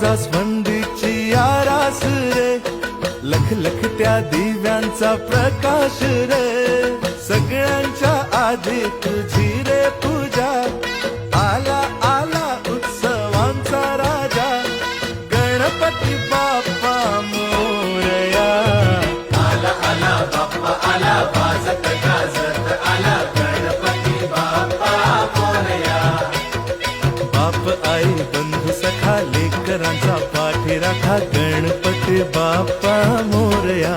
जास्वंदीची आरास रे, लख लख त्या दिव्यांचा प्रकाश रे, सगळ्यांच्या आधी तुझी रे पूजा, आला आला उत्सवांचा राजा, गणपती बाप्पा मोरया. आला आला बाप्पा आला, वाजत गाजत आला, गणपती बाप्पा मोरया. बाप आई बंधू सखा लेकरांचा पाठी राखा, गणपती बाप्पा मोरया.